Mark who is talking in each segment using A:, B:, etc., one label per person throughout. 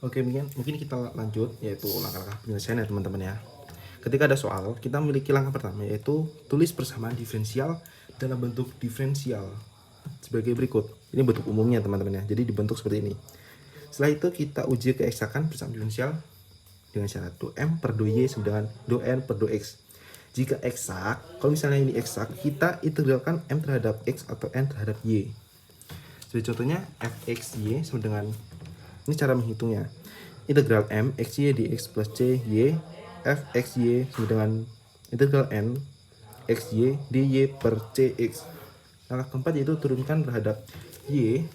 A: Oke, mungkin kita lanjut, yaitu langkah-langkah penyelesaian ya teman-teman ya. Ketika ada soal, kita memiliki langkah pertama, yaitu tulis persamaan diferensial dalam bentuk diferensial sebagai berikut. Ini bentuk umumnya teman-teman ya, jadi dibentuk seperti ini. Setelah itu kita uji keeksakan persamaan diferensial dengan syarat do m per do y sama dengan do n per do x. Jika eksak, kalau misalnya ini eksak, kita integralkan m terhadap x atau n terhadap y. Jadi contohnya fxy sama dengan, ini cara menghitungnya, integral m xy dx plus c y fxy sama dengan integral n xy dy per cx. Langkah keempat yaitu turunkan terhadap y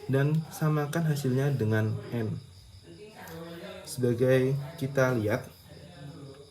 A: dan samakan hasilnya dengan n. Sebagai kita lihat,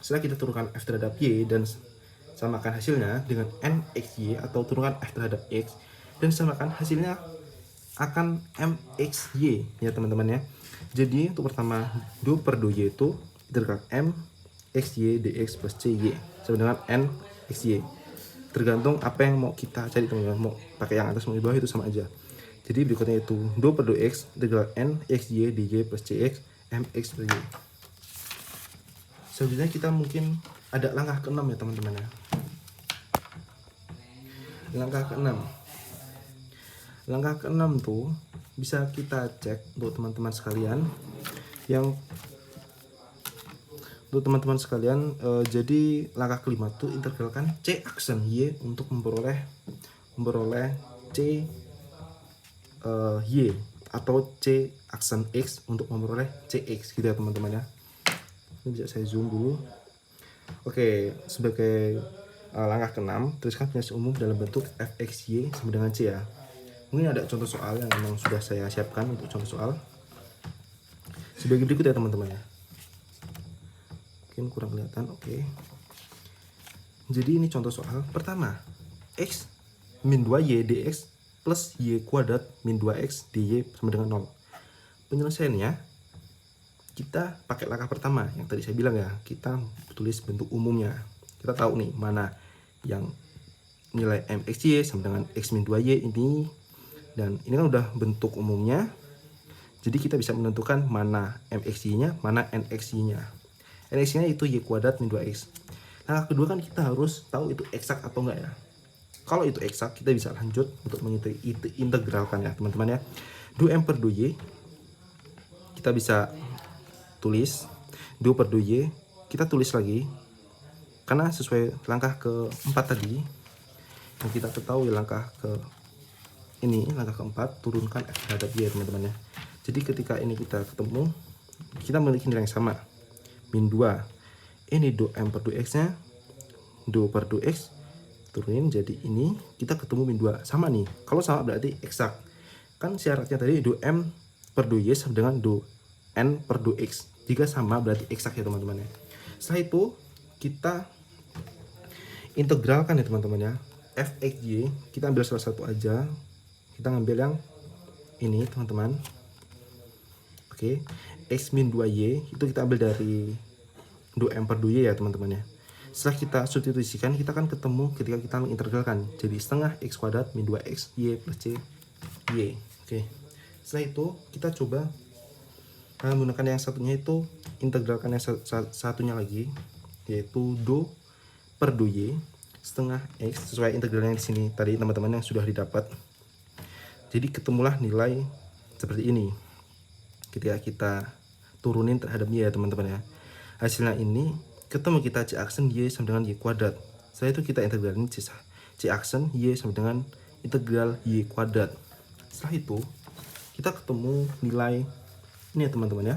A: setelah kita turunkan f terhadap y dan samakan hasilnya dengan n xy atau turunkan f terhadap x dan samakan hasilnya akan mxy ya teman-teman ya. Jadi untuk pertama do per do y itu integral m xy dx plus cy sama dengan n xy. Tergantung apa yang mau kita cari teman-teman, mau pakai yang atas mau di bawah itu sama aja. Jadi berikutnya itu do per do x integral n xy dy plus cx mx per y. Selanjutnya kita mungkin ada langkah ke-6 ya teman-teman ya. Langkah ke-6. Langkah ke-6 tuh bisa kita cek untuk teman-teman sekalian yang jadi langkah kelima tuh integralkan c aksen y untuk memperoleh c y atau c aksen x untuk memperoleh cx gitu ya teman-teman ya. Ini bisa saya zoom dulu. Oke, sebagai langkah ke-6 tuliskan penjelasan umum dalam bentuk fxy sama dengan c ya. Mungkin ada contoh soal yang memang sudah saya siapkan untuk contoh soal sebagai berikut ya teman-teman ya. Mungkin kurang kelihatan. Oke, jadi ini contoh soal pertama, x min 2y dx plus y kuadrat min 2x dy sama dengan 0. Penyelesaiannya kita pakai langkah pertama yang tadi saya bilang ya, kita tulis bentuk umumnya. Kita tahu nih mana yang nilai mxy sama dengan x min 2y ini, dan ini kan udah bentuk umumnya, jadi kita bisa menentukan mana mxy-nya, mana nxy-nya. Nxy-nya itu y kuadrat min 2x. Nah, kedua kan kita harus tahu itu eksak atau enggak ya. Kalau itu eksak, kita bisa lanjut untuk mengintegralkan ya teman-teman ya. Do m per do y, kita bisa tulis do per do y, kita tulis lagi karena sesuai langkah keempat tadi yang kita ketahui. Langkah keempat, turunkan f terhadap y teman-teman ya. Jadi ketika ini kita ketemu, kita memiliki nilai yang sama, min 2. Ini do m per do x nya, do per do x, turunin jadi ini, kita ketemu min 2. Sama nih, kalau sama berarti eksak. Kan syaratnya tadi do m per do y sama dengan do n per do x. Jika sama berarti eksak ya teman-teman ya. Setelah itu kita integralkan ya teman-teman ya. fxy, kita ambil salah satu aja. Kita ngambil yang ini teman-teman. Oke, x min 2y itu kita ambil dari do m per do y ya teman-teman ya. Setelah kita substitusikan, kita akan ketemu ketika kita mengintegralkan jadi setengah x kuadrat min 2x y plus c y. Oke, setelah itu kita coba menggunakan yang satunya, itu integralkan yang satunya lagi, yaitu do per do y setengah x sesuai integralnya di sini tadi teman-teman yang sudah didapat. Jadi ketemulah nilai seperti ini ketika kita turunin terhadap y ya teman-teman ya. Hasilnya ini ketemu kita c aksen y sama dengan y kuadrat. Setelah itu kita integralin c aksen y sama dengan integral y kuadrat. Setelah itu kita ketemu nilai ini ya teman-teman ya,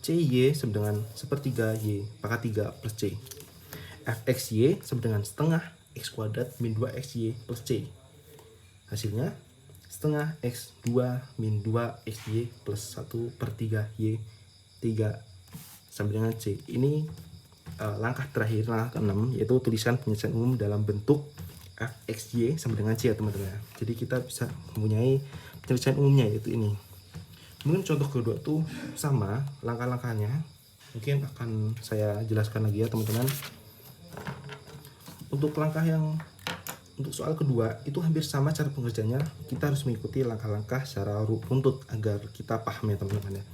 A: cy sama dengan sepertiga y pangkat 3 plus c. fxy sama dengan setengah x kuadrat min 2xy plus c. Hasilnya setengah x 2 min 2xy plus 1/3 y 3 sama dengan c. Ini langkah terakhir, langkah ke-6, yaitu tuliskan penyelesaian umum dalam bentuk fxy sama dengan c ya teman-teman ya. Jadi kita bisa mempunyai penyelesaian umumnya, yaitu ini. Mungkin contoh kedua tuh sama langkah-langkahnya, mungkin akan saya jelaskan lagi ya teman-teman. Untuk soal kedua itu hampir sama cara pengerjaannya. Kita harus mengikuti langkah-langkah secara runtut agar kita paham ya teman-teman ya.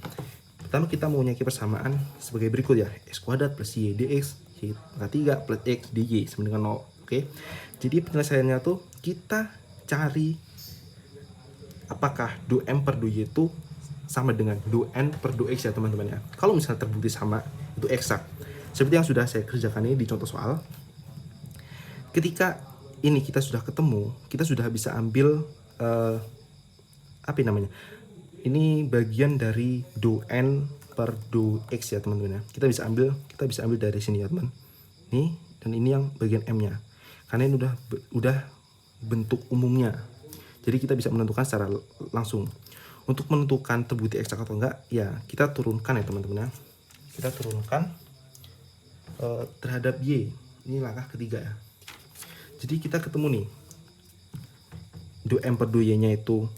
A: Pertama kita mempunyai persamaan sebagai berikut ya. X kuadrat plus Y dx Y pangkat 3 plus X dy sama dengan 0. Oke. Jadi penyelesaiannya tuh kita cari apakah do M per do Y itu sama dengan do N per do X ya teman-teman ya. Kalau misalnya terbukti sama, itu eksak. Seperti yang sudah saya kerjakan ini di contoh soal. Ketika ini kita sudah ketemu, kita sudah bisa ambil apa namanya? Ini bagian dari do N per do X ya teman-teman ya. Kita bisa ambil dari sini ya teman. Nih, dan ini yang bagian M-nya. Karena ini udah bentuk umumnya. Jadi kita bisa menentukan secara langsung. Untuk menentukan terbukti eksak atau enggak, ya kita turunkan ya teman-teman ya. Kita turunkan terhadap Y. Ini langkah ketiga ya. Jadi kita ketemu nih. Do M per do Y-nya itu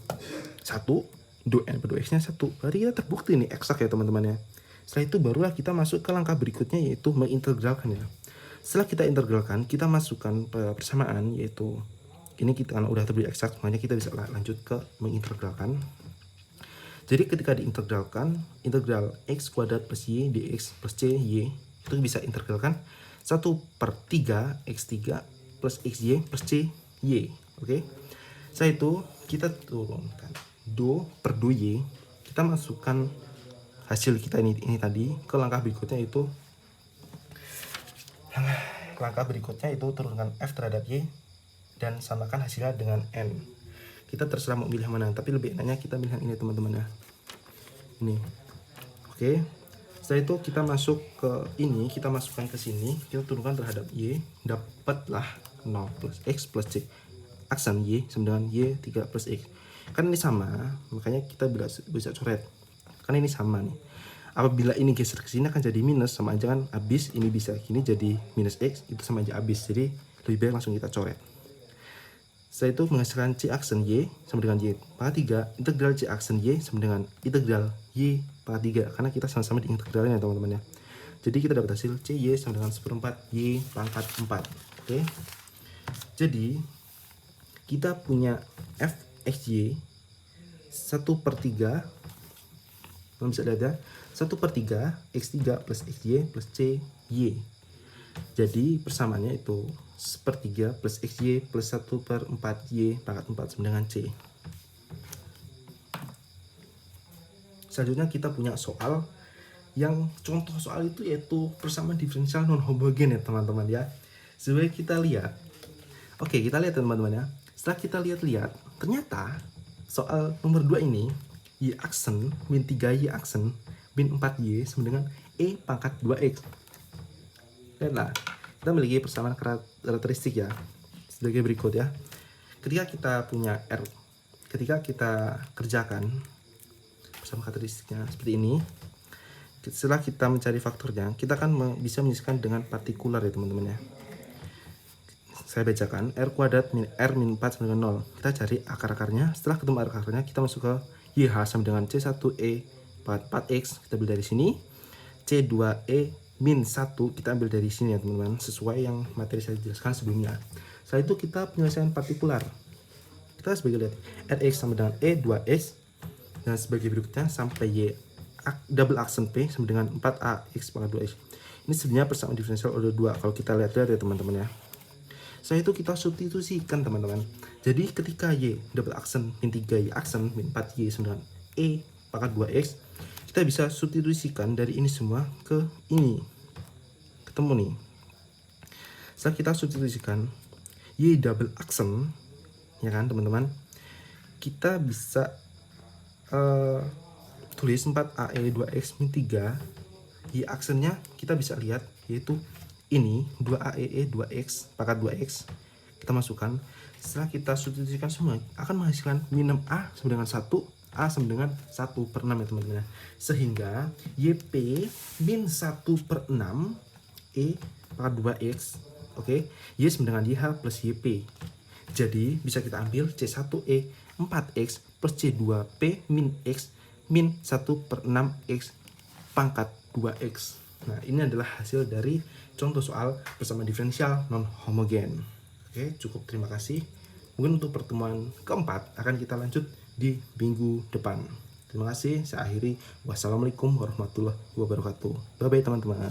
A: 1, do N per do X-nya 1. Berarti kita terbukti nih eksak ya teman-teman ya. Setelah itu barulah kita masuk ke langkah berikutnya, yaitu mengintegralkan ya. Setelah kita integralkan, kita masukkan persamaan, yaitu ini kita karena udah terbukti eksak, makanya kita bisa lanjut ke mengintegralkan. Jadi ketika diintegralkan, integral X kuadrat plus Y dx plus C Y itu bisa integralkan 1/3 X3 plus XY plus C Y. Oke. Setelah itu kita turunkan do per do Y, kita masukkan hasil kita ini tadi ke langkah berikutnya, itu turunkan F terhadap Y dan samakan hasilnya dengan N. Kita terserah mau pilih mana, tapi lebih enaknya kita pilih yang ini teman-teman ya. Ini. Oke. Setelah itu kita masuk ke ini, kita masukkan ke sini, kita turunkan terhadap Y, dapatlah 0 plus X plus C. Aksen Y sama dengan Y3 plus X. Kan ini sama, makanya kita bisa coret. Kan ini sama nih. Apabila ini geser ke sini akan jadi minus, sama aja kan habis. Ini bisa gini jadi minus X, itu sama aja habis. Jadi lebih baik langsung kita coret. Setelah itu menghasilkan C aksen Y sama dengan Y pangkat 3, integral C aksen Y sama dengan integral Y pangkat 3, karena kita sama-sama di integralnya teman-teman ya. Jadi kita dapat hasil CY sama dengan 1/4 Y pangkat 4. Oke. Jadi kita punya fxy 1/3, kamu bisa lihat ya, 1/3 x3 plus xy plus cy. Jadi persamaannya itu 1/3 plus xy plus 1/4 y pangkat 4 sama dengan c. Selanjutnya kita punya soal yang contoh soal itu yaitu persamaan diferensial non homogen ya teman-teman ya. Sebagai kita lihat. Oke, kita lihat teman-teman ya. Setelah kita lihat-lihat, ternyata soal nomor 2 ini y aksen min 3y aksen min 4y sama dengan e pangkat 2x. Lihatlah, kita memiliki persamaan karakteristik ya sebagai berikut ya. Ketika kita punya R, ketika kita kerjakan persamaan karakteristiknya seperti ini, setelah kita mencari faktornya, kita akan bisa menyesuaikan dengan partikular ya teman-teman ya. Saya bacakan, R kuadrat min R min 4 sama dengan 0. Kita cari akar-akarnya. Setelah ketemu akar-akarnya, kita masuk ke YH sama dengan C1E 4X. Kita ambil dari sini. C2E min 1 kita ambil dari sini ya teman-teman, sesuai yang materi saya jelaskan sebelumnya. Setelah itu kita penyelesaian partikular. Kita sebagai lihat Rx sama dengan E2x dan sebagai berikutnya sampai Y double aksen P sama dengan 4AX pangkat 2x. Ini sebenarnya persamaan diferensial order 2 kalau kita lihat-lihat ya teman-teman ya. Setelah itu kita substitusikan teman-teman. Jadi ketika Y double aksen min 3Y aksen min 4Y sama dengan E pangkat 2x, kita bisa substitusikan dari ini semua ke ini. Ketemu nih. Setelah kita substitusikan Y double aksen, ya kan teman-teman, kita bisa tulis 4AE 2x min 3. Y aksennya kita bisa lihat yaitu ini 2AE 2x pangkat 2x. Kita masukkan. Setelah kita substitusikan semua akan menghasilkan min 6A sama dengan 1, A sama dengan 1/6 ya teman-teman. Sehingga YP min 1/6 E pangkat 2x. Oke, Y sama dengan YH plus YP. Jadi bisa kita ambil C1E 4x plus C2P min x min 1/6x pangkat 2x. Nah, ini adalah hasil dari contoh soal persamaan diferensial non homogen. Oke, cukup, terima kasih. Mungkin untuk pertemuan keempat akan kita lanjut di minggu depan. Terima kasih, saya akhiri. Wassalamualaikum warahmatullahi wabarakatuh. Bye bye teman-teman.